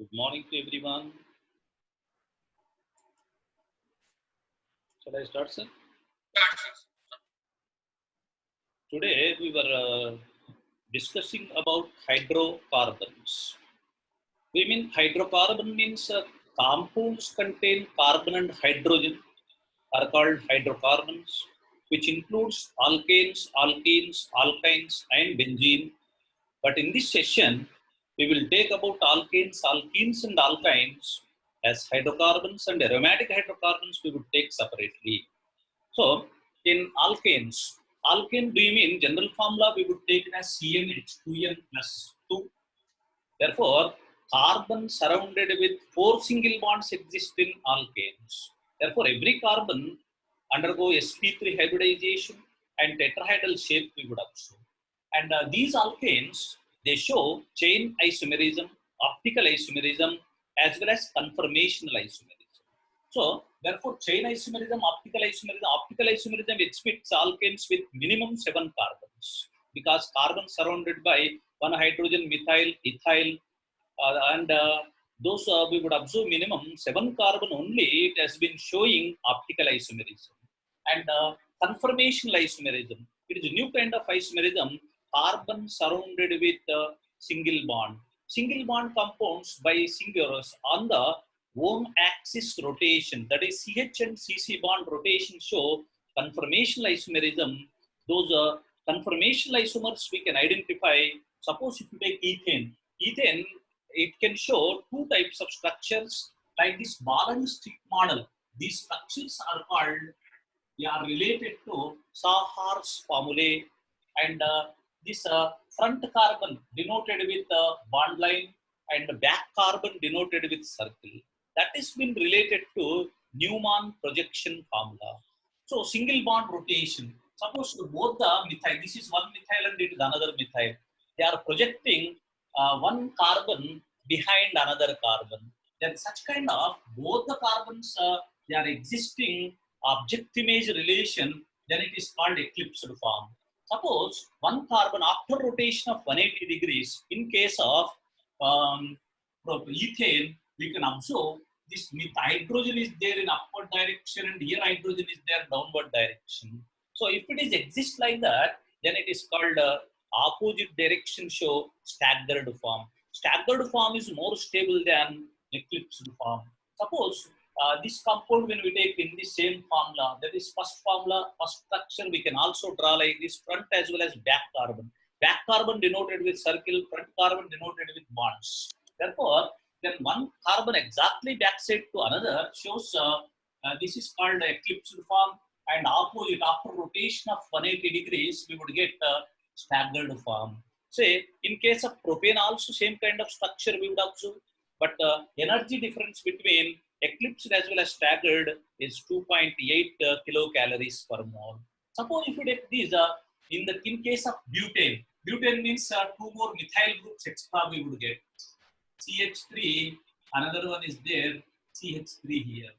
Good morning to everyone. Shall I start, sir? Today we were discussing about hydrocarbons. We mean hydrocarbon means compounds contain carbon and hydrogen are called hydrocarbons, which includes alkanes, alkenes, alkynes, and benzene. But in this session, we will take about alkanes, alkenes, and alkynes as hydrocarbons, and aromatic hydrocarbons we would take separately. So, in alkanes, alkane do you mean general formula we would take it as CnH2n plus 2. Therefore, carbon surrounded with 4 single bonds exist in alkanes. Therefore, every carbon undergo sp3 hybridization and tetrahedral shape we would observe. And these alkanes, they show chain isomerism, optical isomerism, as well as conformational isomerism. So, therefore, chain isomerism, optical isomerism exhibits alkanes with minimum 7 carbons because carbon surrounded by one hydrogen, methyl, ethyl, and those we would observe minimum 7 carbon only. It has been showing optical isomerism and conformational isomerism. It is a new kind of isomerism, carbon surrounded with single bond. Single bond compounds by singulars on the own axis rotation, that is CH and CC bond rotation, show conformational isomerism. Those conformational isomers we can identify. Suppose if you take ethane, it can show two types of structures like this ball and stick model. These structures are called, they are related to Sahar's formulae, and this front carbon denoted with bond line and back carbon denoted with circle. That has been related to Newman projection formula. So single bond rotation. Suppose both the methyl, this is one methyl and it is another methyl. They are projecting one carbon behind another carbon. Then such kind of both the carbons they are existing object image relation, then it is called eclipsed form. Suppose one carbon after rotation of 180 degrees, in case of ethane, we can observe this hydrogen is there in upward direction and here hydrogen is there downward direction. So if it is exist like that, then it is called opposite direction show staggered form. Staggered form is more stable than eclipsed form. Suppose this compound when we take in the same formula, that is first formula, first structure, we can also draw like this front as well as back carbon. Back carbon denoted with circle, front carbon denoted with bonds. Therefore, then one carbon exactly backside to another shows this is called eclipsed form, and opposite after rotation of 180 degrees, we would get staggered form. Say, in case of propane also same kind of structure we would observe, but energy difference between eclipsed as well as staggered is 2.8 kilocalories per mole. Suppose if you take these, in case of butane, butane means two more methyl groups extra we would get. CH3, another one is there, CH3 here.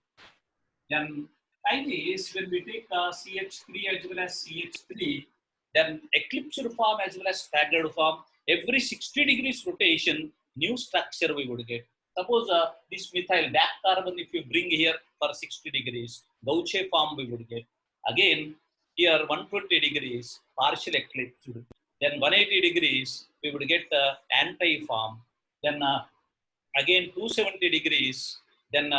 Then like this, when we take CH3 as well as CH3, then eclipsed form as well as staggered form, every 60 degrees rotation, new structure we would get. Suppose this methyl back carbon, if you bring here for 60 degrees, Gauche form we would get. Again, here 120 degrees, partial eclipsed. Then 180 degrees, we would get anti-form. Then again 270 degrees, then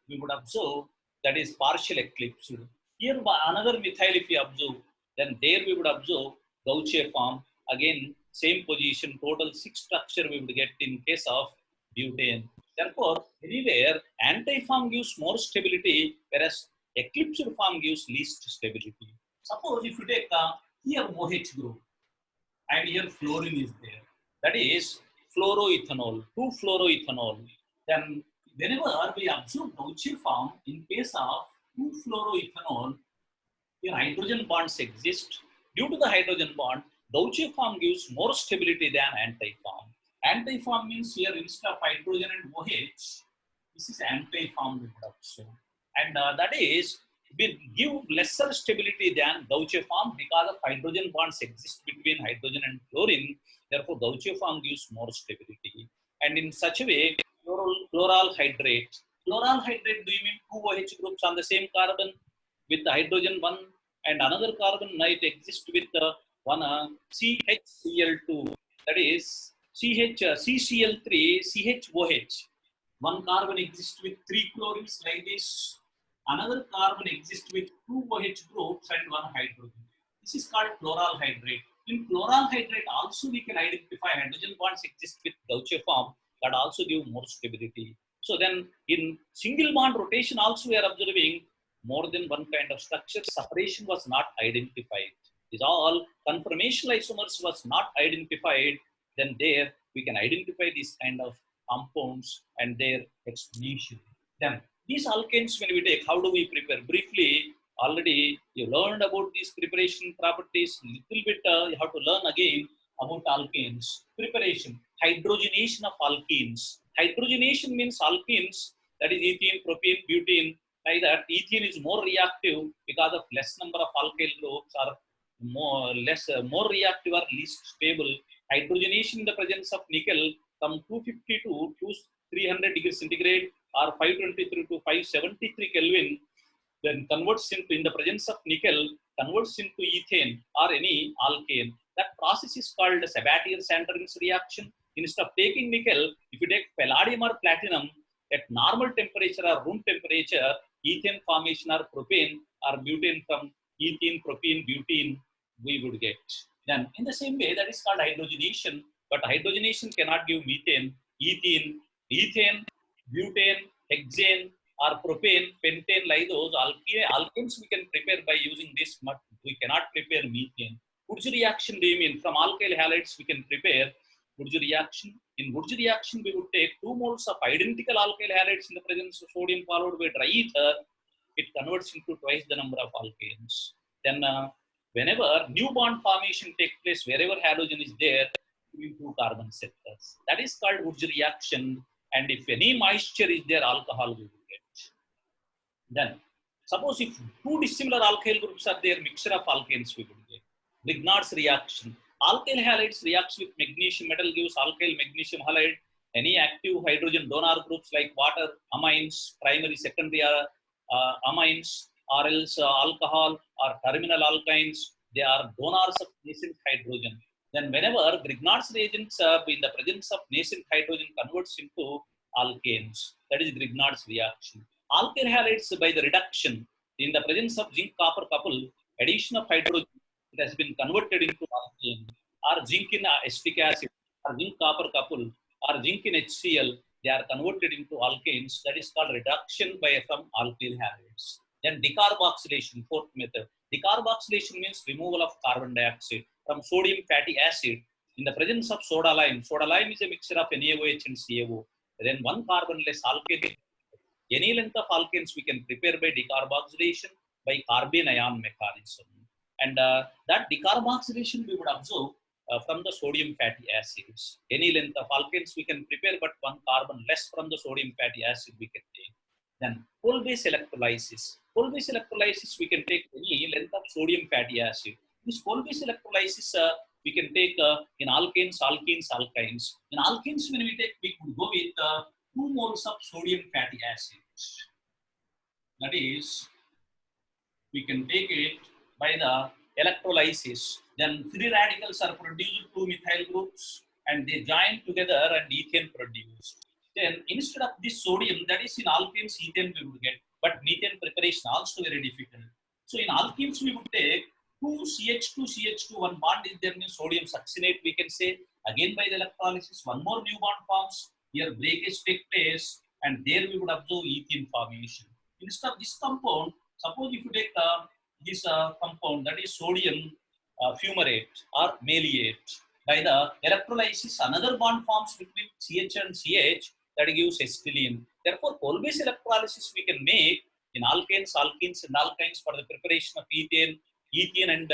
we would observe that is partial eclipsed. Here another methyl if we observe, then there we would observe Gauche form. Again, same position, total 6 structure we would get in case of butane. Therefore, anywhere anti-form gives more stability, whereas eclipsed form gives least stability. Suppose if you take here OH group and here fluorine is there, that is fluoroethanol, 2-fluoroethanol. Then whenever we observe Gauche form, in case of 2-fluoroethanol, here hydrogen bonds exist. Due to the hydrogen bond, Gauche form gives more stability than anti-form. Anti-form means here instead of hydrogen and OH, this is anti-form we would observe. And that is, will give lesser stability than Gauche form because of hydrogen bonds exist between hydrogen and fluorine. Therefore, Gauche form gives more stability. And in such a way, chloral hydrate. Chloral hydrate, do you mean two OH groups on the same carbon with the hydrogen one and another carbon might exist with one CHCl2, that is CCl3 CHOH. One carbon exists with three chlorines like this. Another carbon exists with two OH groups and one hydrogen. This is called chloral hydrate. In chloral hydrate also we can identify hydrogen bonds exist with Gauche form that also give more stability. So then in single bond rotation also we are observing more than one kind of structure. Separation was not identified. These all conformational isomers was not identified. Then there we can identify these kind of compounds and their explanation. Then these alkanes when we take, how do we prepare? Briefly, already you learned about these preparation properties. Little bit you have to learn again about alkanes. Preparation, hydrogenation of alkenes. Hydrogenation means alkenes, that is ethene, propane, butane. Like that, ethene is more reactive because of less number of alkyl groups, or more reactive or least stable. Hydrogenation in the presence of nickel from 250 to 300 degrees centigrade or 523 to 573 Kelvin, then converts into, in the presence of nickel, converts into ethane or any alkane. That process is called Sabatier-Sanderins reaction. Instead of taking nickel, if you take palladium or platinum, at normal temperature or room temperature, ethane formation or propane or butane from ethene, propane, butane we would get. Then in the same way, that is called hydrogenation, but hydrogenation cannot give methane, ethene, butane, hexane, or propane, pentane, like those alkanes we can prepare by using this, but we cannot prepare methane. Wurtz reaction, do you mean from alkyl halides we can prepare Wurtz reaction? In Wurtz reaction, we would take 2 moles of identical alkyl halides in the presence of sodium followed by dry ether. It converts into twice the number of alkanes. Then whenever new bond formation takes place, wherever halogen is there, between two carbon sectors, that is called Wurtz reaction. And if any moisture is there, alcohol we will get. Then suppose if two dissimilar alkyl groups are there, mixture of alkanes we will get. Grignard's reaction. Alkyl halides reacts with magnesium metal, gives alkyl magnesium halide. Any active hydrogen donor groups like water, amines, primary, secondary amines, or else alcohol or terminal alkynes, they are donors of nascent hydrogen. Then whenever Grignard's reagents in the presence of nascent hydrogen converts into alkanes, that is Grignard's reaction. Alkyl halides by the reduction in the presence of zinc copper couple, addition of hydrogen, it has been converted into alkane, or zinc in acetic acid, or zinc copper couple, or zinc in HCl, they are converted into alkanes. That is called reduction by some alkyl halides. Then decarboxylation, fourth method. Decarboxylation means removal of carbon dioxide from sodium fatty acid in the presence of soda lime. Soda lime is a mixture of NaOH and CaO. Then one carbonless alkane. Any length of alkanes we can prepare by decarboxylation by carbene ion mechanism. And that decarboxylation we would observe from the sodium fatty acids. Any length of alkanes we can prepare, but one carbon less from the sodium fatty acid we can take. Then coal-base electrolysis. Coal-base electrolysis we can take any length of sodium fatty acid. This coal-base electrolysis we can take in alkanes, alkenes, alkynes. In alkenes when we take, we could go with 2 moles of sodium fatty acids. That is, we can take it by the electrolysis. Then 3 radicals are produced, 2 methyl groups, and they join together and ethane produced. Then instead of this sodium, that is in alkenes, ethane we would get, but methane preparation also very difficult. So in alkenes we would take 2 CH2, one bond is there, means sodium succinate we can say. Again by the electrolysis, one more new bond forms. Here breakage take place, and there we would observe ethene formation. Instead of this compound, suppose if you take this compound, that is sodium fumarate or maleate, by the electrolysis another bond forms between CH and CH, that gives acetylene. Therefore coal-base electrolysis we can make in alkanes, alkenes and alkynes for the preparation of ethane and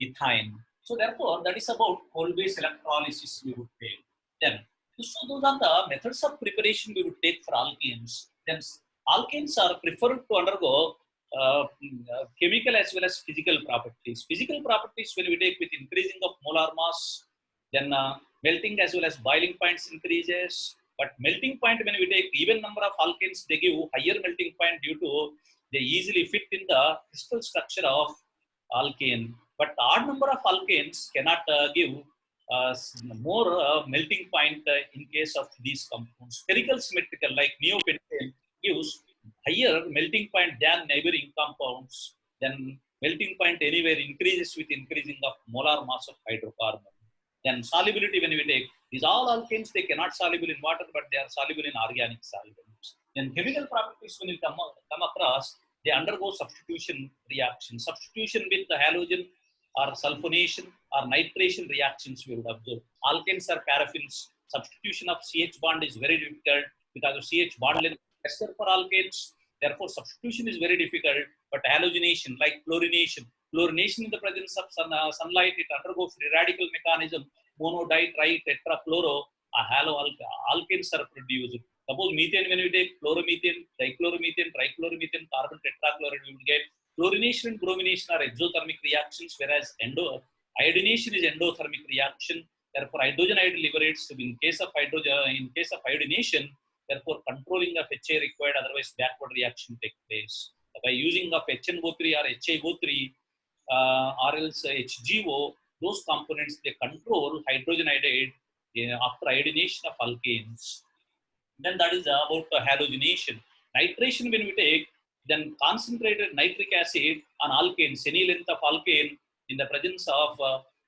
ethine. So therefore that is about coal-base electrolysis we would take. Then so those are the methods of preparation we would take for alkenes. Then alkenes are preferred to undergo chemical as well as physical properties. Physical properties when we take with increasing of molar mass, then melting as well as boiling points increases, But melting point, when we take even number of alkanes, they give higher melting point due to they easily fit in the crystal structure of alkane. But odd number of alkanes cannot give more melting point in case of these compounds. Spherical symmetrical like neopentane gives higher melting point than neighboring compounds. Then melting point anywhere increases with increasing of molar mass of hydrocarbon. Then solubility, when we take these all alkanes, they cannot soluble in water, but they are soluble in organic solvents. Then chemical properties, when we come across, they undergo substitution reaction. Substitution with the halogen or sulfonation or nitration reactions we would observe. Alkanes are paraffins. Substitution of CH bond is very difficult because of CH bond length lesser for alkanes. Therefore, substitution is very difficult. But halogenation, like chlorination, chlorination in the presence of sunlight, it undergoes free radical mechanism. Mono, di, tri, tetra, chloro, alkanes are produced. Suppose methane, when we take chloromethane, dichloromethane, trichloromethane, carbon tetrachloride, we would get chlorination and bromination are exothermic reactions, whereas iodination is endothermic reaction. Therefore, hydrogen iode liberates in case of iodination. Therefore, controlling of HA required, otherwise backward reaction takes place. By using of HNO3 or HiO3 or else HGO, those components, they control hydrogen iodide after iodination of alkanes. Then that is about halogenation. Nitration, when we take, then concentrated nitric acid on alkanes, any length of alkane in the presence of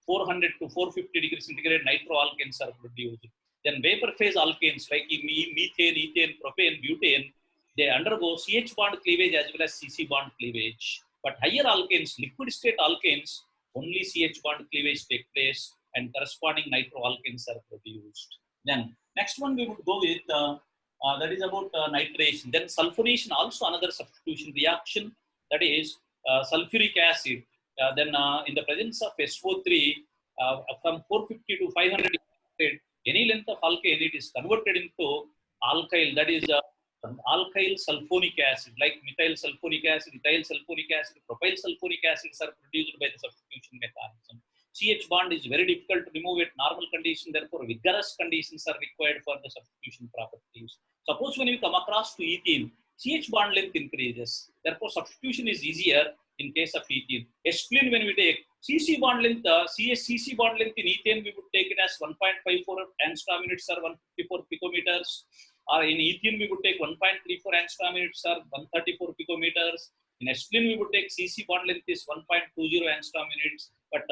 400 to 450 degrees centigrade, nitroalkanes are produced. Then vapor phase alkanes like methane, ethane, propane, butane, they undergo CH bond cleavage as well as CC bond cleavage. But higher alkanes, liquid state alkanes, only CH bond cleavage take place and corresponding nitroalkanes are produced. Then next one we would go with that is about nitration. Then sulfonation, also another substitution reaction, that is sulfuric acid. Then in the presence of SO3, from 450 to 500, any length of alkane, it is converted into alkyl, that is alkyl sulfonic acid, like methyl sulfonic acid, ethyl sulfonic acid, propyl sulfonic acids are produced by the substitution mechanism. CH bond is very difficult to remove at normal condition, therefore vigorous conditions are required for the substitution properties. Suppose when we come across to ethene, CH bond length increases, therefore substitution is easier in case of ethene. Ethylene, when we take CC bond length, CC bond length in ethane, we would take it as 1.54 angstrom units or 154 picometers. Or in ethene, we would take 1.34 angstrom units or 134 picometers. In ethylene, we would take CC bond length is 1.20 angstrom units, but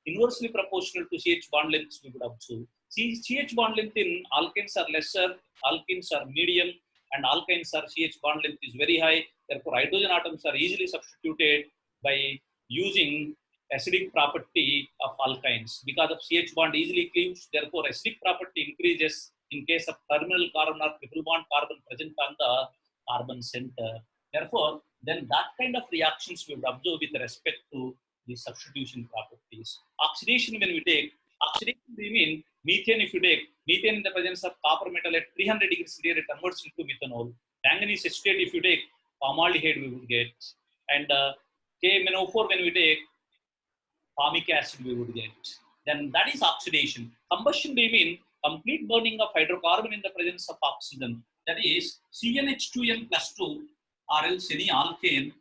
inversely proportional to CH bond lengths we would observe. CH bond length in alkanes are lesser, alkenes are medium, and alkynes are CH bond length is very high. Therefore, hydrogen atoms are easily substituted by using acidic property of alkynes. Because of CH bond easily cleaves, therefore acidic property increases in case of terminal carbon or triple bond carbon present on the carbon center. Therefore, then that kind of reactions we would observe with respect to the substitution properties. Oxidation, when we take, oxidation we mean methane, if you take methane in the presence of copper metal at 300 degrees Celsius, it converts into methanol. Manganese acetate, if you take formaldehyde, we would get. And KMnO4, when we take formic acid, we would get. Then that is oxidation. Combustion, we mean complete burning of hydrocarbon in the presence of oxygen. That is CnH2n plus 2 or else any alkane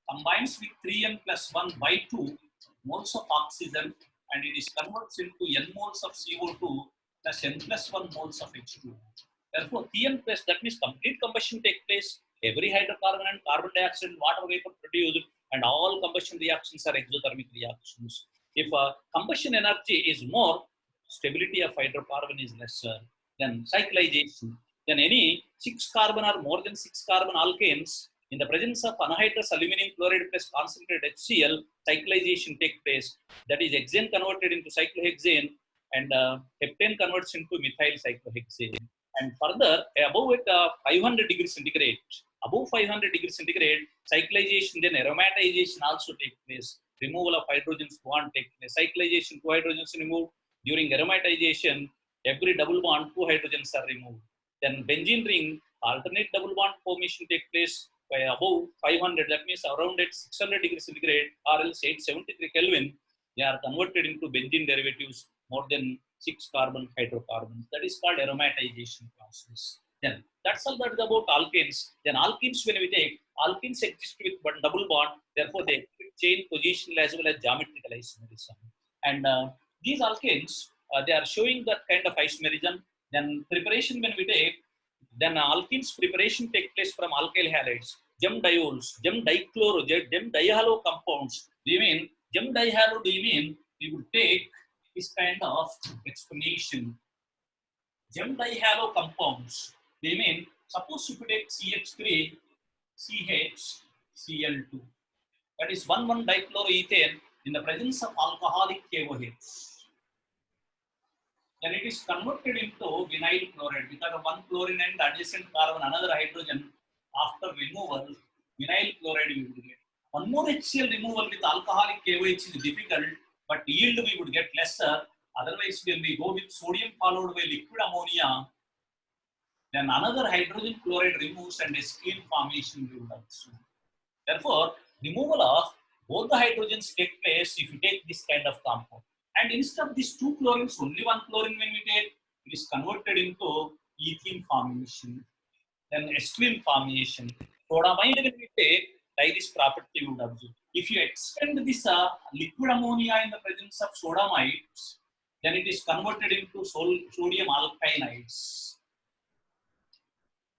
combines with 3n plus 1 by 2 moles of oxygen, and it is converts into n moles of CO2 plus n plus 1 moles of H2. Therefore, Tn plus, that means complete combustion take place. Every hydrocarbon and carbon dioxide and water vapor produced, and all combustion reactions are exothermic reactions. If combustion energy is more, stability of hydrocarbon is lesser. Then cyclization. Then any 6 carbon or more than 6 carbon alkanes, in the presence of anhydrous aluminum chloride plus concentrated HCl, cyclization takes place. That is hexane converted into cyclohexane, and heptane converts into methyl cyclohexane. And further, above it 500 degrees centigrade, above 500 degrees centigrade, cyclization, then aromatization also takes place. Removal of hydrogens bond takes place. Cyclization, 2 hydrogens removed. During aromatization, every double bond, 2 hydrogens are removed. Then benzene ring, alternate double bond formation takes place by above 500, that means around at 600 degrees centigrade or else 873 Kelvin, they are converted into benzene derivatives more than 6 carbon hydrocarbons. That is called aromatization process. Then that's all that is about alkanes. Then alkenes, when we take, alkenes exist with one double bond, therefore they exhibit chain positional as well as geometrical isomerism. And these alkanes, they are showing that kind of isomerism. Then preparation, when we take, then alkenes preparation take place from alkyl halides, gem diols, gem dichloro, gem dihalo compounds. Do you mean gem dihalo? Do you mean we would take this kind of explanation? Gem dihalo compounds. They mean suppose if you take CH3, CH, Cl2. That is 1,1-dichloroethane in the presence of alcoholic KOH. Then it is converted into vinyl chloride because of one chlorine and adjacent carbon, another hydrogen. After removal, vinyl chloride we would get. One more HCl removal with alcoholic KOH is difficult, but yield we would get lesser. Otherwise, when we go with sodium followed by liquid ammonia, then another hydrogen chloride removes and a screen formation we would also. Therefore, removal of both the hydrogens take place if you take this kind of compound. And instead of these two chlorines, only one chlorine when we take, it is converted into ethene formation, then acetylene formation. Rhodamide when we take, like this property we would observe. If you extend this liquid ammonia in the presence of sodamides, then it is converted into sodium alkynides.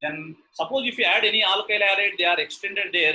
Then suppose if you add any alkyl halide, they are extended their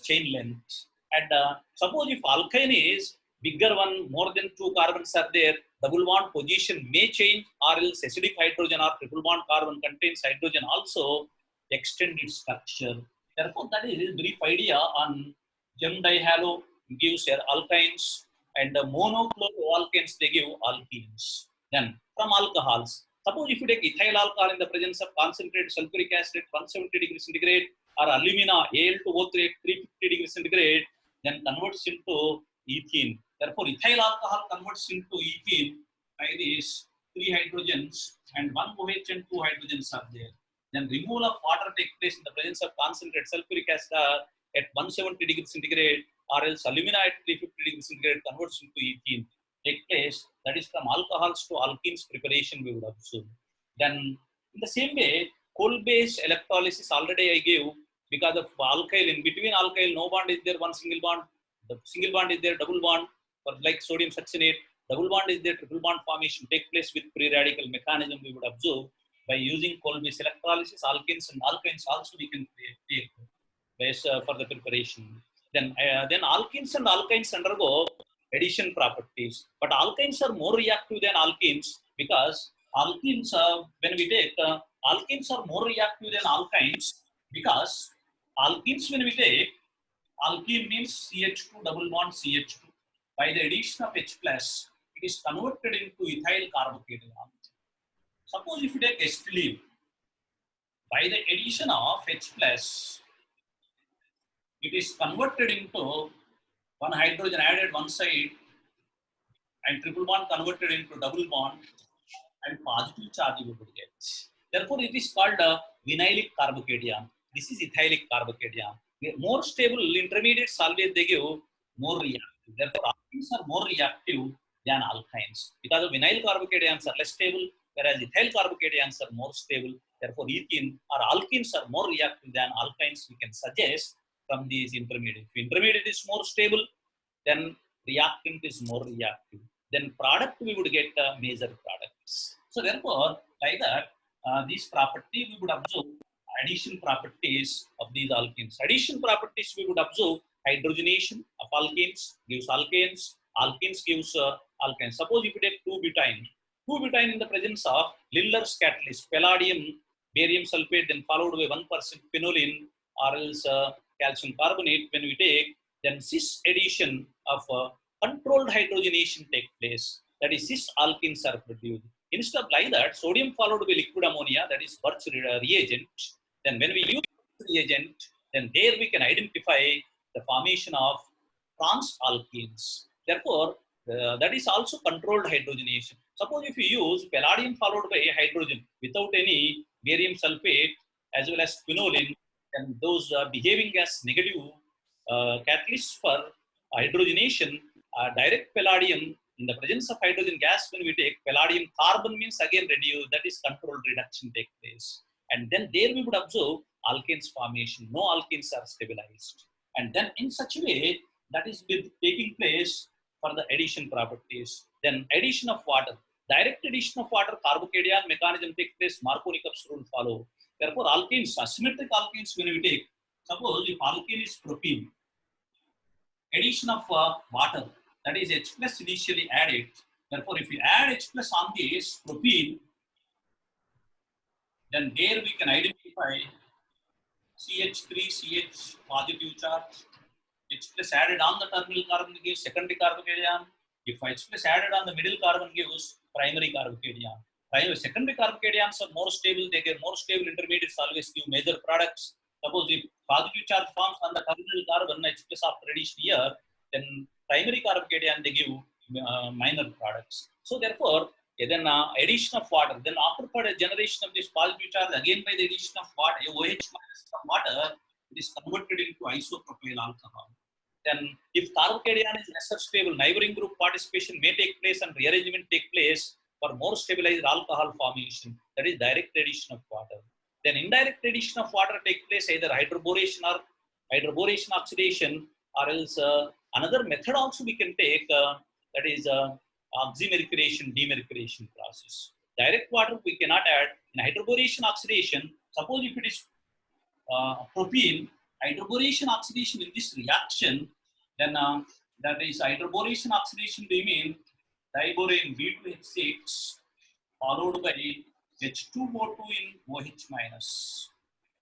chain length. And suppose if alkyne is bigger one, more than 2 carbons are there, double bond position may change, or else acidic hydrogen or triple bond carbon contains hydrogen also extend its structure. Therefore, that is a brief idea on gem dihalo gives alkynes, and monochloroalkanes they give alkenes. Then from alcohols, suppose if you take ethyl alcohol in the presence of concentrated sulfuric acid at 170 degrees centigrade, or alumina Al2O3 at 350 degrees centigrade, then converts into ethene. Therefore, ethyl alcohol converts into ethene by these 3 hydrogens, and 1 OH and 2 hydrogens are there. Then removal of water takes place in the presence of concentrated sulfuric acid at 170 degrees centigrade, or else alumina at 350 degrees centigrade converts into ethene. Take place, that is from alcohols to alkenes preparation we would observe. Then in the same way, coal-based electrolysis already I gave, because of alkyl, in between alkyl, no bond is there, one single bond. The single bond is there, double bond, or like sodium succinate, double bond is there, triple bond formation take place with free radical mechanism we would observe by using coal-based electrolysis. Alkenes and alkynes also we can take base for the preparation. Then alkenes and alkynes undergo addition properties, but alkynes are more reactive than alkenes, because alkenes, when we take, alkenes are more reactive than alkynes, because alkenes when we take, alkene means CH2 double bond CH2. By the addition of H plus, it is converted into ethyl carbocation. Suppose if you take acetylene, by the addition of H plus, it is converted into one hydrogen added one side, and triple bond converted into double bond, and positive charge you would get. Therefore, it is called a vinylic carbocation. This is ethylic carbocation. More stable intermediates always they give more reactive. Therefore, alkenes are more reactive than alkynes, because the vinyl carbocations are less stable, whereas ethyl carbocations are more stable. Therefore, ethene or alkenes are more reactive than alkynes. We can suggest from these intermediates. If intermediate is more stable, then reactant is more reactive. Then product we would get major products. So therefore, like that, these property we would observe addition properties of these alkenes. Addition properties we would observe hydrogenation of alkenes gives alkanes. Alkenes gives alkanes. Suppose if you take 2-butyne in the presence of Liller's catalyst, palladium, barium sulfate, then followed by 1% phenolene, or else calcium carbonate. When we take, then cis addition of controlled hydrogenation take place. That is, cis alkenes are produced. Instead of like that, sodium followed by liquid ammonia, that is Birch reagent. Then when we use reagent, then there we can identify the formation of trans alkenes. Therefore, that is also controlled hydrogenation. Suppose if you use palladium followed by hydrogen without any barium sulfate as well as phenolene, then those behaving as negative catalysts for hydrogenation, direct palladium In the presence of hydrogen gas, when we take palladium carbon means again reduce, that is controlled reduction take place. And then there we would observe alkanes formation. No alkanes are stabilized. And then in such a way that is taking place for the addition properties. Then addition of water. Direct addition of water, carbocation mechanism take place, Markovnikov's rule follow. Therefore, alkanes, asymmetric alkanes when we take, suppose if alkane is propene, addition of water, that is H plus initially added. Therefore, if you add H plus on this propene, then there we can identify CH3, CH positive charge. H plus added on the terminal carbon gives secondary carbocation. If H plus added on the middle carbon gives primary carbocation. Secondary carbocations are more stable, they get more stable intermediates, always give major products. Suppose if positive charge forms on the terminal carbon, H plus after addition here, then primary carbocation they give minor products. So therefore, then addition of water, then after generation of this positive charge, again by the addition of water, OH minus from water, it is converted into isopropyl alcohol. Then if carbocation is lesser stable, neighboring group participation may take place and rearrangement take place for more stabilized alcohol formation, that is direct addition of water. Then indirect addition of water take place either hydroboration or hydroboration oxidation, or else another method also we can take, that is oxymercuration, demercuration process. Direct water we cannot add. In hydroboration oxidation, suppose if it is propene, hydroboration oxidation in this reaction, then that is hydroboration oxidation, we mean diborane B2H6 followed by H2O2 in OH minus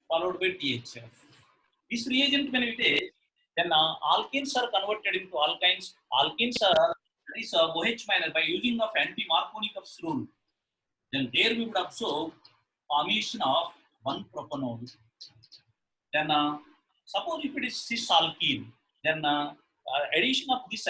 followed by THF. This reagent when we take, then alkenes are converted into alkynes. Alkenes are, that is OH minus by using of anti-Markovnikov's rule. Then there we would observe formation of one propanol. Then suppose if it is cis alkene, then addition of this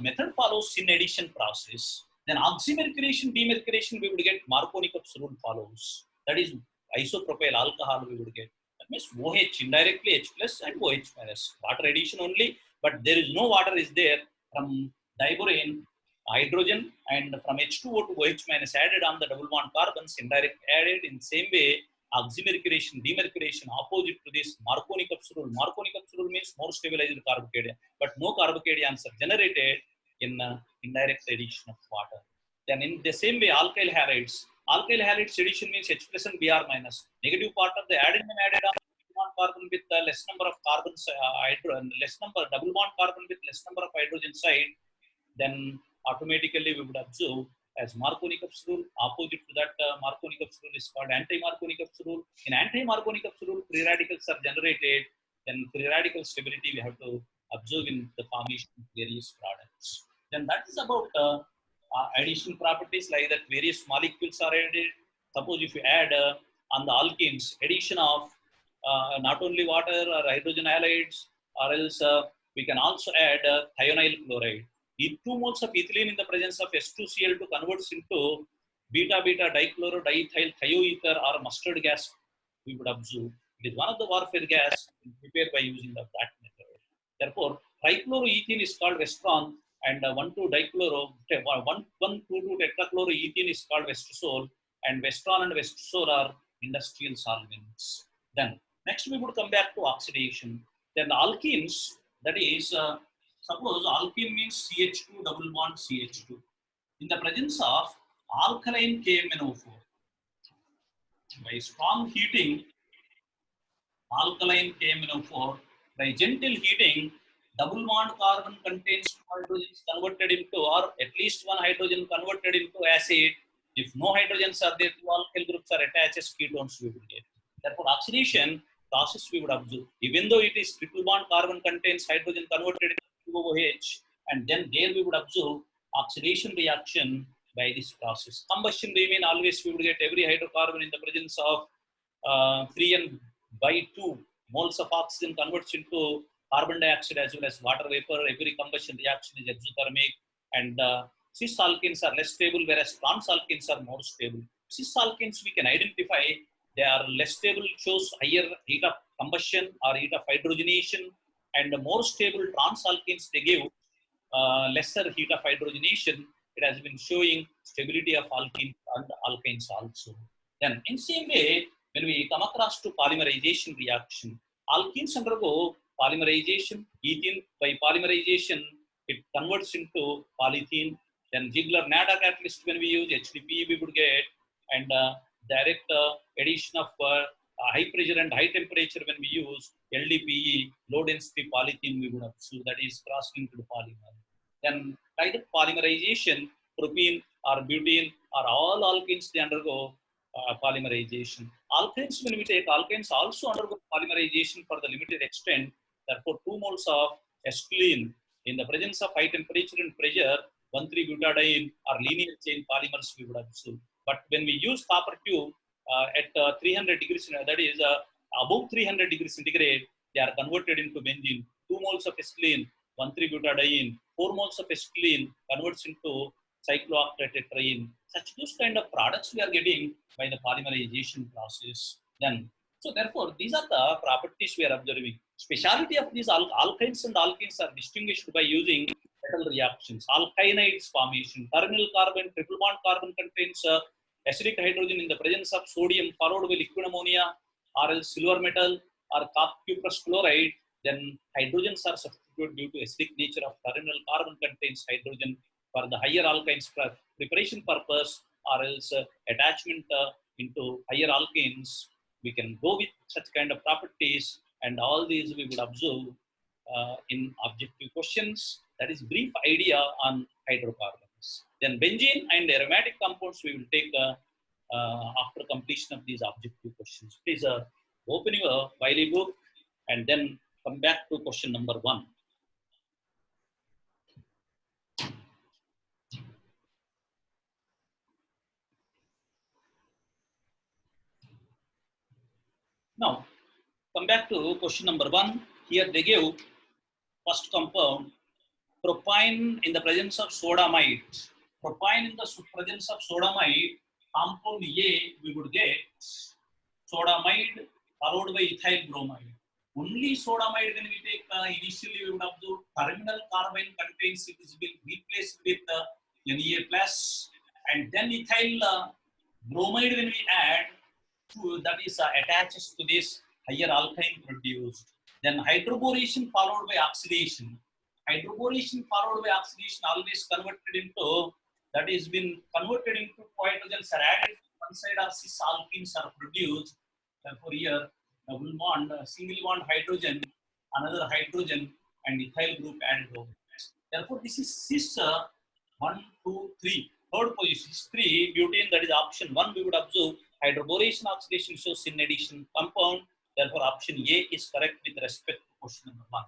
method follows syn addition process. Then oxymercuration, demercuration we would get Markovnikov's rule follows. That is isopropyl alcohol we would get. That means OH indirectly H plus and OH minus. Water addition only, but there is no water is there from diborane hydrogen and from H2O to OH minus added on the double bond carbons, indirect added. In same way, oxymercuration, demercuration, opposite to this Markovnikov's rule. Markovnikov's rule means more stabilized carbocation, but no carbocations are generated in indirect addition of water. Then in the same way, alkyl halides. Alkyl halides addition means H plus and Br minus. Negative part of the adenine added on carbon with less number of carbons, less number double bond carbon with less number of hydrogen side. Then automatically we would observe as Markovnikov's rule. Opposite to that, Markovnikov's rule is called anti-Markovnikov's rule. In anti-Markovnikov's rule, free radicals are generated. Then free radical stability we have to observe in the formation of various products. Then that is about addition properties, like that various molecules are added. Suppose if you add on the alkenes, addition of not only water or hydrogen halides, or else we can also add thionyl chloride. If 2 moles of ethylene in the presence of S2Cl2 converts into beta-beta dichlorodiethyl thioether or mustard gas, we would observe. It is one of the warfare gas prepared by using that method. Therefore, trichloroethene is called Vestron, and 1,2,2,tetrachloroethene is called Vestosol, and Vestron and Vestosol are industrial solvents. Then next we would come back to oxidation. Then alkenes, that is suppose alkene means CH2 double bond CH2. In the presence of alkaline KMnO4, by strong heating, alkaline KMnO4, by gentle heating, double bond carbon contains 2 hydrogens converted into, or at least 1 hydrogen converted into acid. If no hydrogens are there, 2 alkyl groups are attached as ketones we will get. Therefore, oxidation process we would observe. Even though it is triple bond carbon contains hydrogen converted into OH, and then there we would observe oxidation reaction by this process. Combustion we mean always we would get every hydrocarbon in the presence of 3n/2 moles of oxygen converts into carbon dioxide as well as water vapor. Every combustion reaction is exothermic, and cis alkenes are less stable, whereas trans alkenes are more stable. Cis alkenes we can identify, they are less stable, shows higher heat of combustion or heat of hydrogenation, and more stable trans alkenes they give lesser heat of hydrogenation, it has been showing stability of alkenes and alkynes also. Then in same way, when we come across to polymerization reaction, alkenes undergo polymerization. Ethene, by polymerization, it converts into polythene. Then Ziegler-Natta catalyst, when we use HDPE, we would get, and direct addition of high pressure and high temperature, when we use LDPE, low density polythene, we would observe that is cross-linked polymer. Then by the polymerization, propene or butene or all alkenes, they undergo polymerization. Alkynes, when we take alkynes, also undergo polymerization for the limited extent. Therefore, 2 moles of acetylene in the presence of high temperature and pressure, 1,3-butadiene or linear chain polymers we would observe. But when we use copper tube at 300 degrees, that is above 300 degrees centigrade, they are converted into benzene. 2 moles of acetylene, 1,3-butadiene, 4 moles of acetylene converts into cyclooctatetraene. Such those kind of products we are getting by the polymerization process. Then, so therefore, these are the properties we are observing. Speciality of these alkynes and alkenes are distinguished by using metal reactions. Alkynides formation. Terminal carbon, triple bond carbon contains acidic hydrogen in the presence of sodium, followed by liquid ammonia, or else silver metal, or cuprous chloride. Then hydrogens are substituted due to acidic nature of terminal carbon contains hydrogen for the higher alkynes preparation purpose, or else attachment into higher alkanes. We can go with such kind of properties, and all these we would observe in objective questions. That is brief idea on hydrocarbons. Then benzene and aromatic compounds we will take after completion of these objective questions. Please open your Wiley book and then come back to question number 1. Now, come back to question number 1. Here they give first compound, propine in the presence of sodamide. Propine in the presence of sodamide, compound A, we would get sodamide followed by ethyl bromide. Only sodamide, when we take initially, we would observe terminal carbon contains, it is being replaced with Na plus, and then ethyl bromide, when we add, that is attaches to this higher alkyne produced. Then hydroboration followed by oxidation. Hydroboration followed by oxidation always converted into, that is been converted into hydrogens are added one side, or cis alkenes are produced. Therefore, here double bond, single bond hydrogen, another hydrogen, and ethyl group added over. Therefore, this is cis 1, 2, 3. Third position is 3 butane, that is option 1. We would observe hydroboration oxidation shows in addition compound. Therefore, option A is correct with respect to question number 1.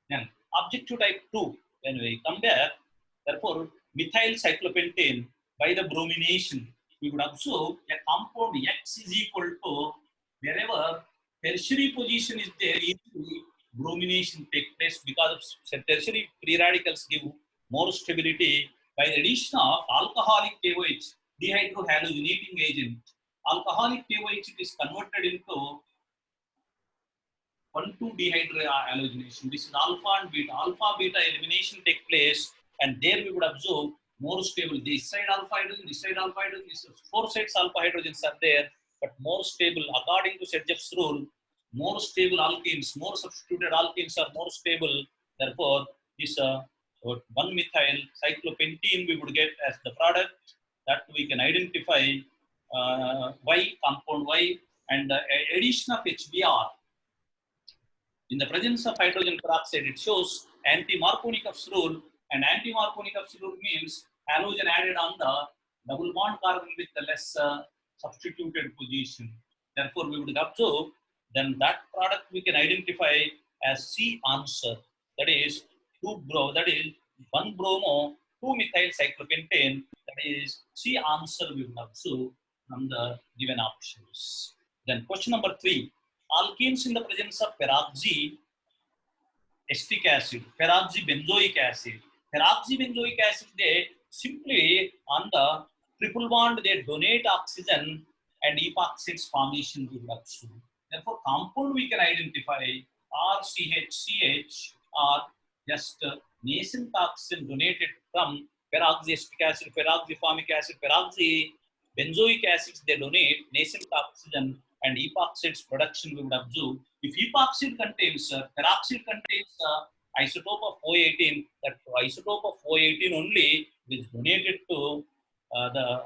Then objective type 2, when we come back, therefore methyl cyclopentane by the bromination, we would observe a compound X is equal to, wherever tertiary position is there, bromination take place because of tertiary free radicals give more stability. By the addition of alcoholic KOH, dehydrohalogenating agent, alcoholic KOH, it is converted into 1,2-dehydrohalogenation. This is alpha and beta. Alpha beta elimination take place, and there we would observe more stable. This side alpha hydrogen, this side alpha hydrogen, this 4 sides alpha hydrogens are there, but more stable according to Sergev's rule. More stable alkenes, more substituted alkenes are more stable. Therefore, this 1-methyl cyclopentene we would get as the product that we can identify Y, compound Y, and addition of HBr in the presence of hydrogen peroxide, it shows anti-Markovnikov's rule, and anti-Markovnikov's rule means halogen added on the double bond carbon with the less substituted position. Therefore, we would observe then that product we can identify as C answer. That is 1 bromo, 2-methyl cyclopentane. That is C answer we would observe from the given options. Then question number 3. Alkenes in the presence of peroxy acetic acid, peroxybenzoic acid. Peroxybenzoic acid, they simply on the triple bond, they donate oxygen and epoxides formation we would observe. Therefore, compound we can identify RCH, CH, or just nascent oxygen donated from peroxyestic acid, peroxyformic acid, peroxybenzoic acids, they donate nascent oxygen and epoxides production we would observe. If epoxide contains, peroxide contains isotope of O18, that isotope of O18 only is donated to the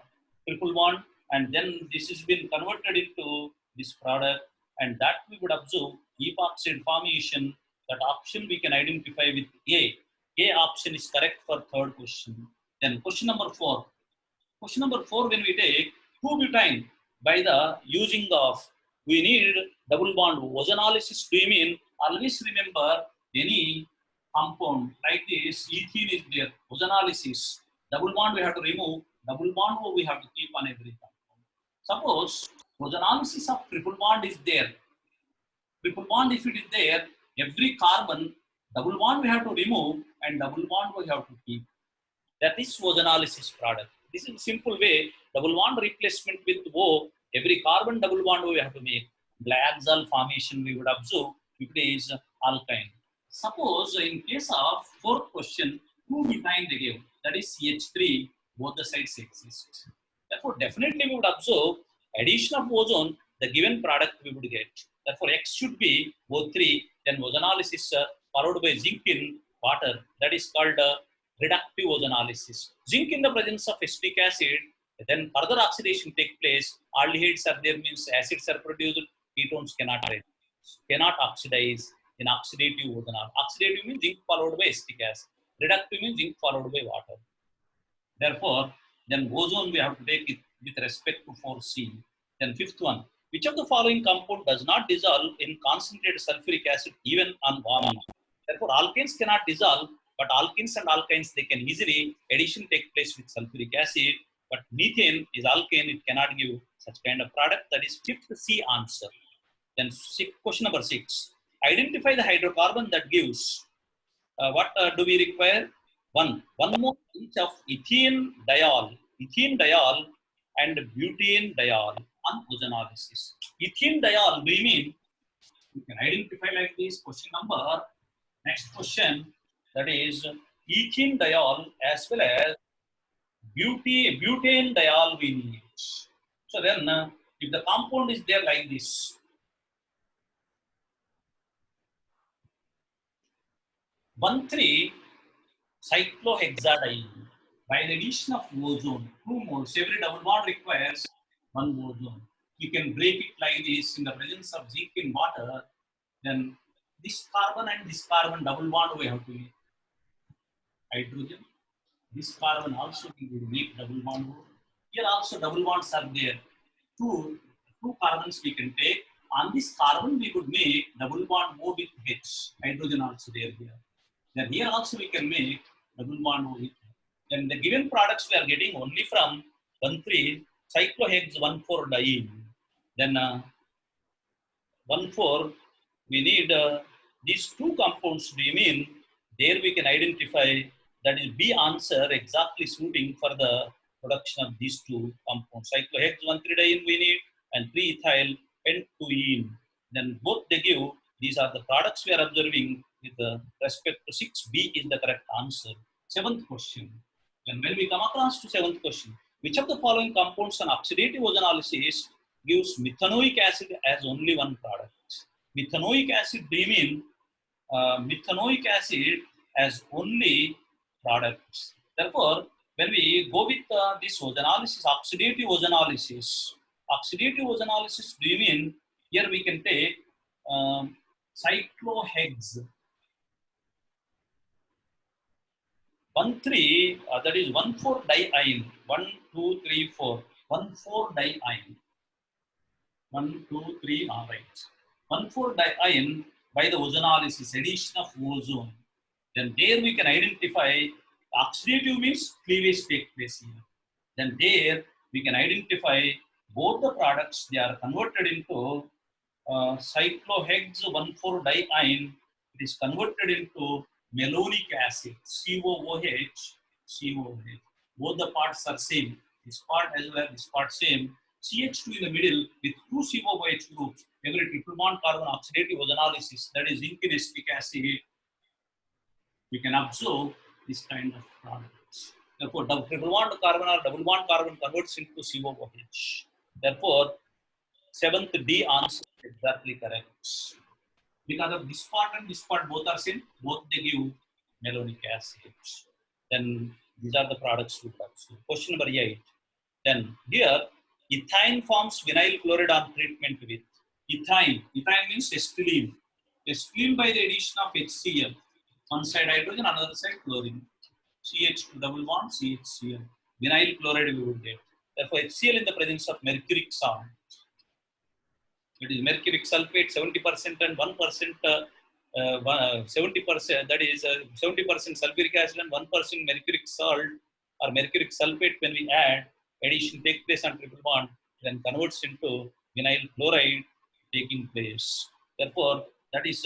triple bond, and then this has been converted into this product, and that we would observe epoxide formation. That option we can identify with A. A option is correct for third question. Then question number 4. Question number 4, when we take 2-butene by the using of, we need double bond ozonolysis. Do you mean, always remember any compound like this, ethene is there, ozonolysis, double bond we have to remove, double bond we have to keep on every compound. Suppose ozonolysis of triple bond is there. Triple bond, if it is there, every carbon, double bond we have to remove and double bond we have to keep. That is ozonolysis product. This is a simple way, double bond replacement with O, every carbon double bond we have to make. Glyaxal formation we would observe if it is alkyne. Suppose in case of fourth question, 2-butene they give, that is CH3, both the sides exist. Therefore, definitely we would observe addition of ozone, the given product we would get. Therefore, X should be O3, then ozonolysis followed by zinc in water, that is called reductive ozonolysis. Zinc in the presence of acetic acid, then further oxidation take place. Aldehydes are there, means acids are produced, ketones cannot oxidize in oxidative ozonolysis. Oxidative means zinc followed by acetic acid. Reductive means zinc followed by water. Therefore, then ozone we have to take it with respect to 4C. Then fifth one, which of the following compound does not dissolve in concentrated sulfuric acid even on warming? Therefore, alkanes cannot dissolve, but alkenes and alkynes, they can easily addition take place with sulfuric acid. But methane is alkane, it cannot give such kind of product. That is fifth C answer. Then question number 6. Identify the hydrocarbon that gives. What do we require? One more each of ethene diol and butane diol on ozonolysis. Ethene diol, do you mean, you can identify like this. Question number, next question, that is ethene diol as well as butane diol we need. So then, if the compound is there like this, 1,3 cyclohexadiene by the addition of ozone, 2 moles. Every double bond requires 1 ozone. You can break it like this in the presence of zinc in water. Then this carbon and this carbon double bond we have to make hydrogen. This carbon also we will make double bond. Here also double bonds are there. Two carbons we can take. On this carbon we could make double bond O with H. Hydrogen also there here. Then here also we can make double bond O with H. Then the given products we are getting only from 1,3 cyclohex 1,4-diene. Then 1,4 we need these two compounds. Do you mean there we can identify, that is B answer, exactly suiting for the production of these two compounds. Cyclohex 1,3-diene we need and 3-ethyl pent-2-ene. Then both they give, these are the products we are observing with respect to 6B is the correct answer. Seventh question. And when we come across to seventh question, which of the following compounds on oxidative ozonolysis gives methanoic acid as only one product? Methanoic acid, do you mean methanoic acid as only products? Therefore, when we go with this ozonolysis, oxidative ozonolysis, do you mean here we can take cyclohex 1,3, that is 1,4-diene, 1, 2, 3, 4, 1,4-diene, 1, 2, 3, all right. 1,4-diene by the ozonolysis, addition of ozone. Then there we can identify, oxidative means cleavage take place here. Then there we can identify both the products, they are converted into cyclohex 1,4-diene, it is converted into malonic acid, COOH. Both the parts are same. This part as well as this part same. CH2 in the middle with 2 COOH groups. Every triple bond carbon oxidative ozonolysis, that is zinc in acetic acid. we can observe this kind of products. Therefore, triple bond carbon or double bond carbon converts into COOH. Therefore, seventh D answer is exactly correct. Because of this part and this part both are same, both they give malonic acid. Then these are the products we have. So question number 8. Then here, ethyne forms vinyl chloride on treatment with ethyne. Ethyne means ethylene. Ethylene by the addition of HCl. One side hydrogen, another side chlorine. CH2 double bond, CHCl. Vinyl chloride we would get. Therefore, HCl in the presence of mercuric salt. It is mercuric sulfate 70% and 1% 70%, that is 70% sulfuric acid and 1% mercuric salt or mercuric sulfate. When we add, addition take place on triple bond, then converts into vinyl chloride taking place. Therefore, that is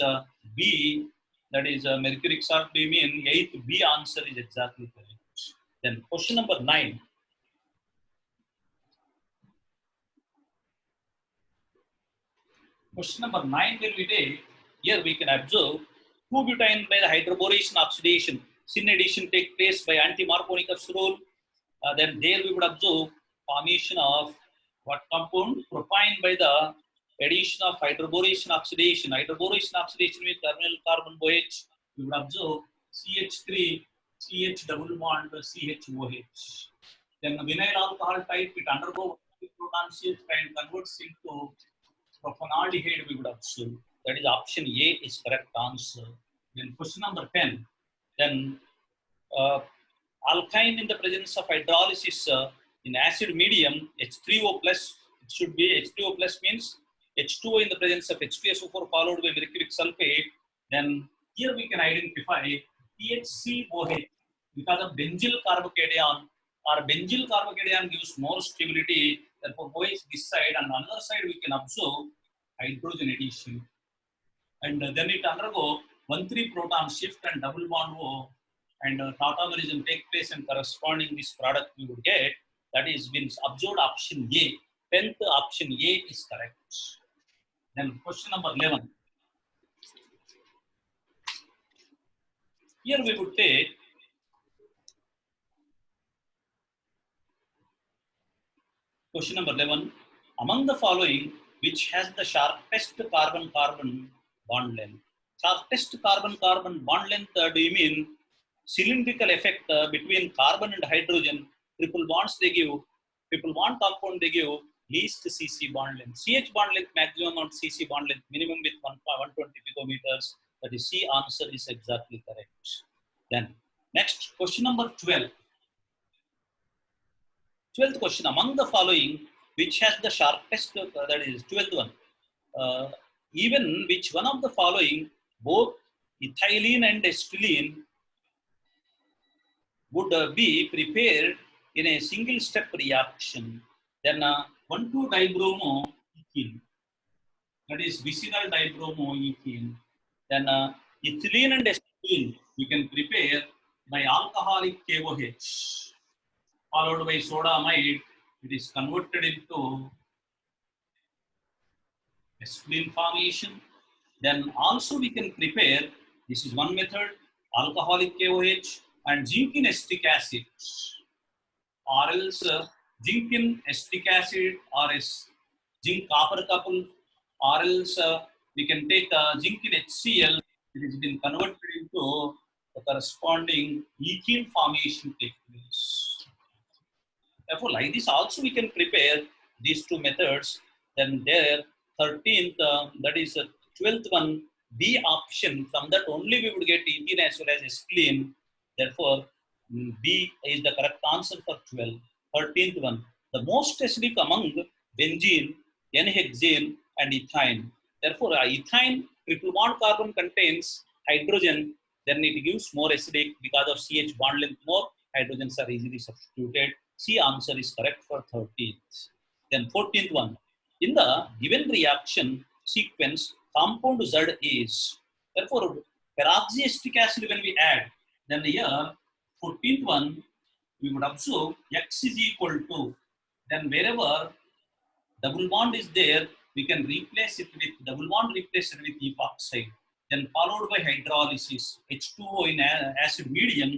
B, that is mercuric salt. We mean 8th B answer is exactly correct. Then question number 9. Question number 9 will be take. Here we can observe 2-butene by the hydroboration oxidation. Syn addition take place by anti-Marconi rule. Then there we would observe formation of what compound? Propyne by the addition of hydroboration oxidation. Hydroboration oxidation with terminal carbon OH. We would observe CH3, CH double bond, CHOH. Then the vinyl alcohol type, it undergoes proton shift and converts into propanaldehyde we would observe. That is option A is correct answer. Then question number 10. Then alkyne in the presence of hydrolysis in acid medium, H3O plus, it should be H3O plus means H2O in the presence of H2SO4 followed by mercuric sulfate. Then here we can identify THCOH because of benzyl carbocation, or benzyl carbocation gives more stability. Therefore, OH this side, and on the other side we can observe hydrogen addition. And then it undergo 1,3 proton shift and double bond O, and tautomerism take place, and corresponding this product we would get. That is been observed option A. 10th option A is correct. Then question number 11. Here we would take question number 11. Among the following, which has the sharpest carbon-carbon bond length? Sharpest carbon-carbon bond length, do you mean cylindrical effect between carbon and hydrogen? Triple bonds they give, triple bond compound they give least CC bond length. CH bond length maximum, not CC bond length minimum with 120 picometers. That is C answer is exactly correct. Then next question number 12. 12th question, among the following, which has the sharpest, that is 12th one, even which one of the following, both ethylene and acetylene would be prepared in a single step reaction. Then 1,2-dibromoethene, that is vicinal dibromoethene. Then ethylene and acetylene we can prepare by alcoholic KOH followed by sodamide. It is converted into acetylene formation. Then also we can prepare, this is one method, alcoholic KOH and zinc in acetic acid, or else zinc in acetic acid, or else zinc copper couple, or else we can take zinc in HCl. It has been converted into the corresponding ethene formation take place. Therefore, like this also we can prepare these two methods. Then there 13th, that is 12th one, B option, from that only we would get ethene as well as acetylene. Therefore, B is the correct answer for 12. 13th one, the most acidic among benzene, N-hexane and ethyne. Therefore, ethyne triple bond carbon contains hydrogen, then it gives more acidic because of CH bond length more, hydrogens are easily substituted. C answer is correct for 13th. Then 14th one, in the given reaction sequence, compound Z is, therefore peroxyacetic acid when we add, then here 14th one, we would observe X is equal to, then wherever double bond is there, we can replace it with double bond replaced with epoxide. then followed by hydrolysis. H2O in acid medium,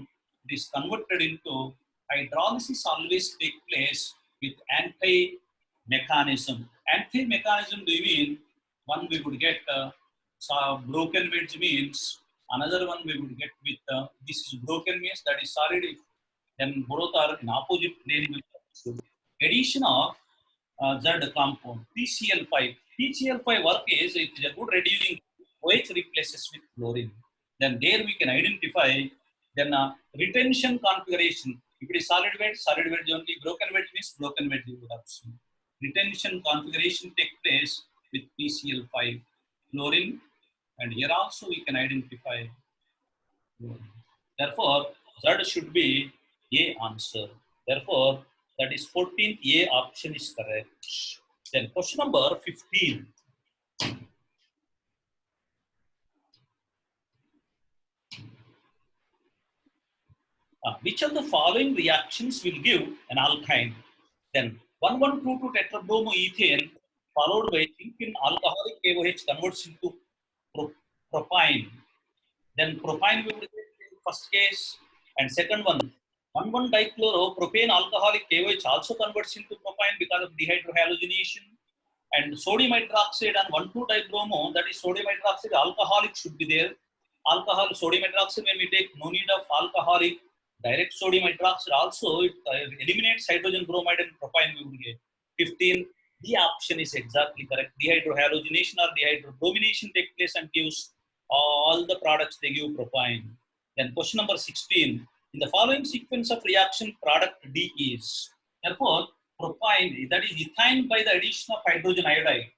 it is converted into hydrolysis always take place with anti-mechanism. Anti-mechanism, do you mean one we would get broken wedge means another one we would get with this is broken means that is solid, then both are in opposite plane. Addition of Z compound PCl5. PCl5 work is it is a good reducing. OH replaces with fluorine. Then there we can identify then retention configuration. If it is solid wedge only. Broken wedge means broken wedge you would have seen. Retention configuration take place with PCl5 fluorine, and here also we can identify fluorine. Therefore, Z should be A answer. Therefore, that is 14th A option is correct. Then question number 15. Which of the following reactions will give an alkyne? Then 1,1,2,2 tetrabromoethane followed by zinc in alcoholic KOH converts into propine. Then propine we will get in first case, and second one 1,1-dichloropropane alcoholic KOH also converts into propine because of dehydrohalogenation. And sodium hydroxide and 1,2-dibromo, that is sodium hydroxide alcoholic should be there. Alcohol, sodium hydroxide, when we take no need of alcoholic, direct sodium hydroxide also, it eliminates hydrogen bromide and propine we will get. 15, the option is exactly correct. Dehydrohalogenation or dehydrobromination take place and gives all the products they give propine. Then question number 16, in the following sequence of reaction, product D is. Therefore, propine, that is ethyne by the addition of hydrogen iodide.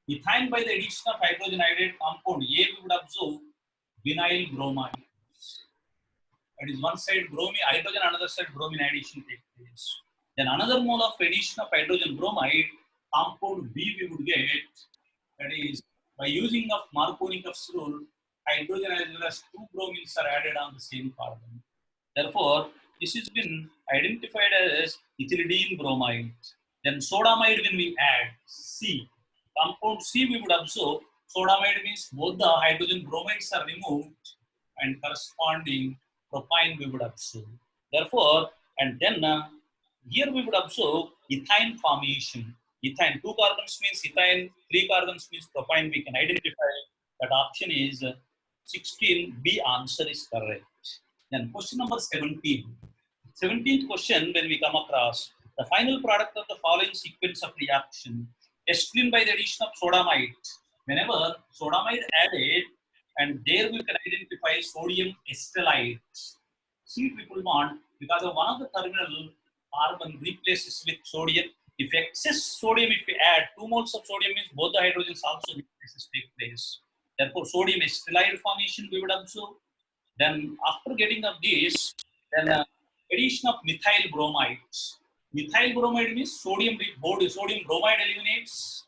Ethyne by the addition of hydrogen iodide compound A, we would observe vinyl bromide. That is one side bromine hydrogen, another side bromine addition takes place. Then another mole of addition of hydrogen bromide, compound B we would get. That is by using of Markovnikov's rule, hydrogen as well as two bromines are added on the same carbon. Therefore, this has been identified as ethylidene bromide. Then sodamide when we add C, compound C we would observe sodamide means both the hydrogen bromides are removed and corresponding propine we would observe. Therefore, and then here we would observe ethyne formation. Ethyne, 2 carbons means ethyne, 3 carbons means propine. We can identify that option is 16. B answer is correct. Then question number 17. 17th question when we come across the final product of the following sequence of reaction. Acetylene by the addition of sodamide. Whenever sodamide added, and there we can identify sodium acetylide. C triple bond, because of one of the terminal carbon replaces with sodium. If excess sodium, if we add 2 moles of sodium means both the hydrogens also replaces take place. Therefore, sodium acetylide formation we would observe. Then after getting of this, then addition of methyl bromides. Methyl bromide means sodium bromide eliminates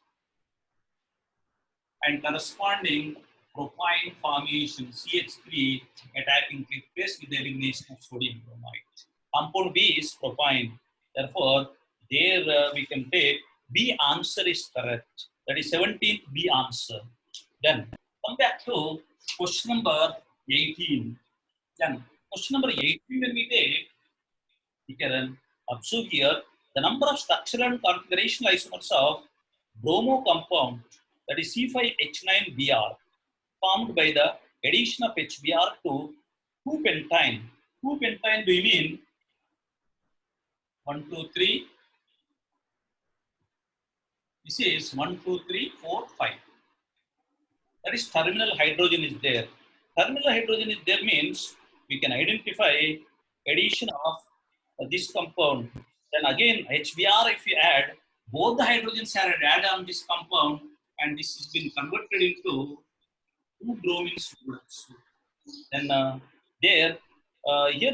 and corresponding propine formation CH3 attacking take place with the elimination of sodium bromide. Compound B is propine. Therefore, there we can take B answer is correct. That is 17th B answer. Then come back to question number 18. Then question number 18 when we take, we can observe here the number of structural and configurational isomers of bromo compound, that is C5H9Br, formed by the addition of HBr to 2-pentyne. 2-pentyne, do you mean 1, 2, 3? This is 1, 2, 3, 4, 5. That is terminal hydrogen is there. Terminal hydrogen is there means we can identify addition of this compound. Then again HBr, if we add, both the hydrogens are added on this compound and this has been converted into 2 bromines. Then here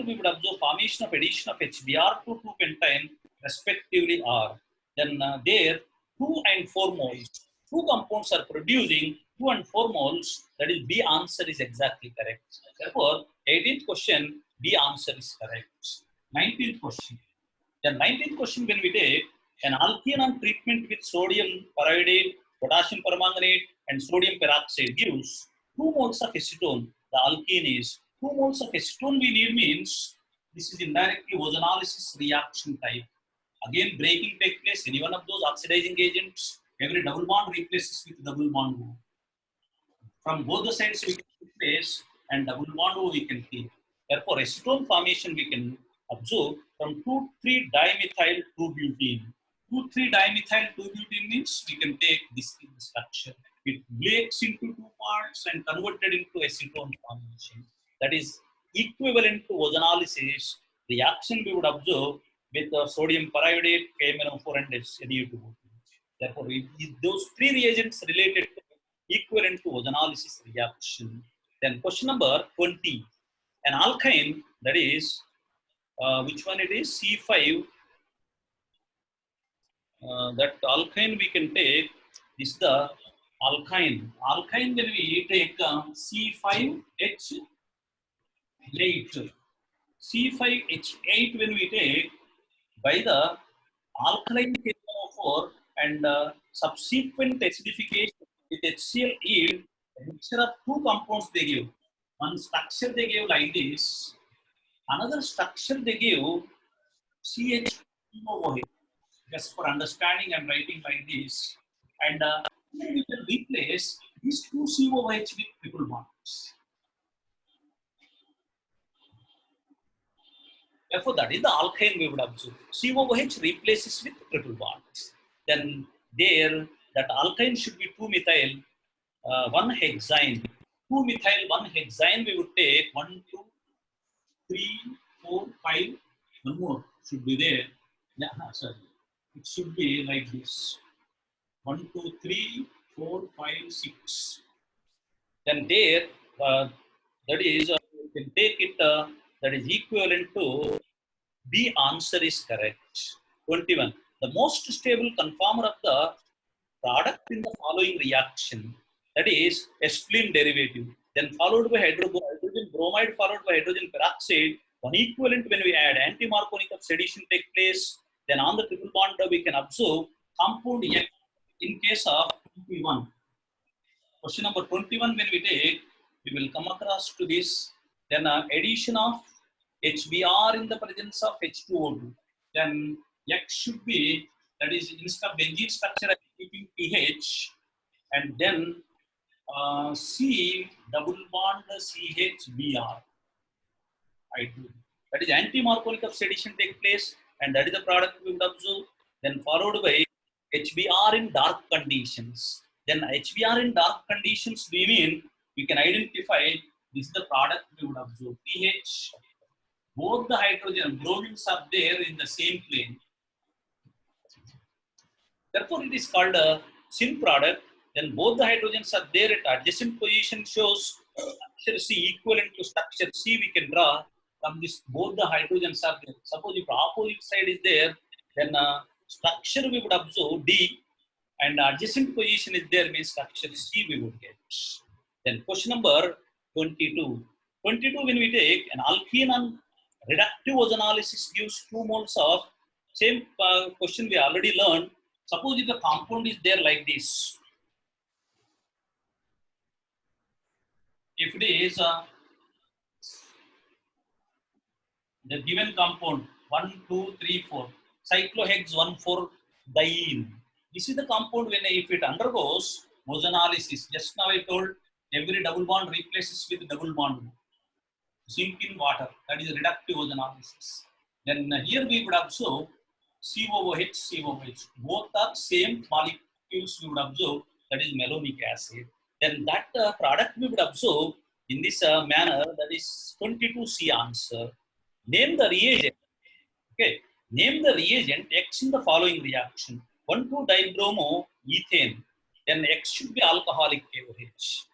we would observe formation of addition of HBr to 2-pentyne respectively are. Then there 2 and 4 moles. 2 compounds are producing 2 and 4 moles. That is B answer is exactly correct. Therefore, 18th question B answer is correct. 19th question. The 19th question when we take an alkene on treatment with sodium periodate, potassium permanganate and sodium peroxide gives 2 moles of acetone, the alkene is 2 moles of acetone we need means this is indirectly ozonolysis reaction type. Again, breaking takes place, any one of those oxidizing agents, every double bond replaces with double bond O. From both the sides we can replace and double bond O we can keep. Therefore, acetone formation we can observe from 2,3-dimethyl 2-butene. 2,3-dimethyl 2-butene means we can take this structure. It breaks into 2 parts and converted into acetone formation. That is equivalent to ozonolysis reaction we would observe with sodium periodate, KMnO4 and NiO2. Therefore, those 3 reagents related to equivalent to ozonolysis reaction. Then question number 20. An alkyne, that is, which one it is? C5. That alkyne we can take is the alkyne. Alkyne when we take C5H8. C5H8 when we take by the alkaline KMnO4 and subsequent acidification with HCl yield a mixture of 2 compounds they give. One structure they give like this, another structure they give CH2OH. Just for understanding, I'm writing like this, and we can replace these 2 COOH with triple bonds. Therefore, that is the alkyne we would observe. COOH replaces with triple bonds. Then there, that alkyne should be 2-methyl, 1-hexane. 2-methyl, 1-hexane we would take 1, 2, 3, 4, 5. One more should be there. Yeah, sorry. It should be like this. 1, 2, 3, 4, 5, 6. Then there, that is, you can take it, that is equivalent to B. Answer is correct. 21. The most stable conformer of the product in the following reaction, that is acetylene derivative, then followed by hydrogen bromide, followed by hydrogen peroxide. One equivalent when we add anti-Markovnikov of sedition take place. Then on the triple bond we can observe compound X in case of 21. Question number 21 when we take, we will come across to this. Then addition of HBr in the presence of H2O2. Then X should be, that is instead of benzene structure I am keeping PH, and then C double bond CHBr. That is anti-Markovnikov sedition take place, and that is the product we would observe. Then followed by HBr in dark conditions. Then HBr in dark conditions we mean we can identify this is the product we would observe. PH, both the hydrogen bromines are there in the same plane. Therefore, it is called a syn product. Then both the hydrogens are there at adjacent position, shows structure C equivalent to structure C we can draw from this. Both the hydrogens are there. Suppose if opposite side is there, then structure we would observe D, and adjacent position is there means structure C we would get. Then question number 22. 22 when we take an alkene on reductive ozonolysis gives 2 moles of same question we already learned. Suppose if the compound is there like this. If it is the given compound 1, 2, 3, 4, cyclohex 1,4-diene. This is the compound when if it undergoes ozonolysis. Just now I told every double bond replaces with double bond. Sink in water, that is reductive ozonolysis. Then here we would observe COOH, COOH. Both are same molecules we would observe, that is malonic acid. Then that product we would observe in this manner, that is 22C answer. Name the reagent. Okay, name the reagent X in the following reaction. 1,2-dibromo ethane. Then X should be alcoholic KOH.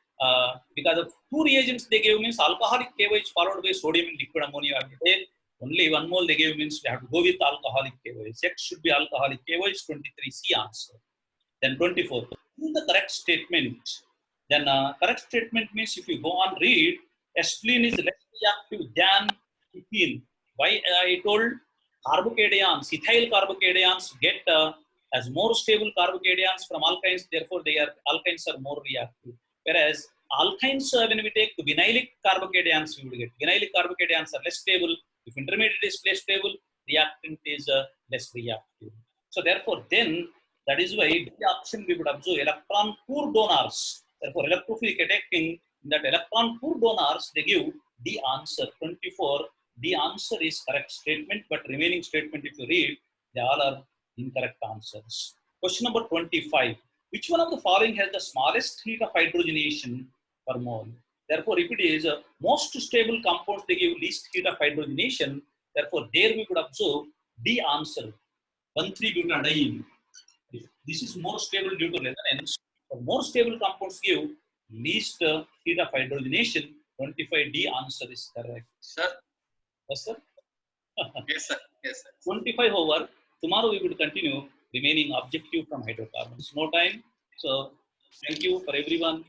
Because of 2 reagents they gave means alcoholic KOH followed by sodium in liquid ammonia. Only 1 mole they gave means we have to go with alcoholic KOH. X should be alcoholic KOH, 23C answer. Then 24. This is the correct statement. Then correct statement means if you go on read, acetylene is less reactive than ethene. Why I told carbocations, ethyl carbocations get as more stable carbocations from alkynes, therefore alkynes are more reactive. Whereas alkynes, when we take vinylic carbocations, we would get vinylic carbocations are less stable. If intermediate is less stable, reactant is less reactive. So therefore, then that is why the option we would observe electron poor donors. Therefore, electrophilic attacking that electron poor donors, they give the answer 24. The answer is correct statement, but remaining statement, if you read, they all are incorrect answers. Question number 25. Which one of the following has the smallest heat of hydrogenation per mole? Therefore, if it is most stable compounds, they give least heat of hydrogenation. Therefore, there we could observe the answer 1,3-butadiene. If this is more stable due to resonance, the more stable compounds give least heat of hydrogenation. 25D answer is correct. Sir? Yes, sir? Yes, sir. Yes, sir. 25 over. Tomorrow we will continue remaining objective from hydrocarbons. No time. So thank you for everyone.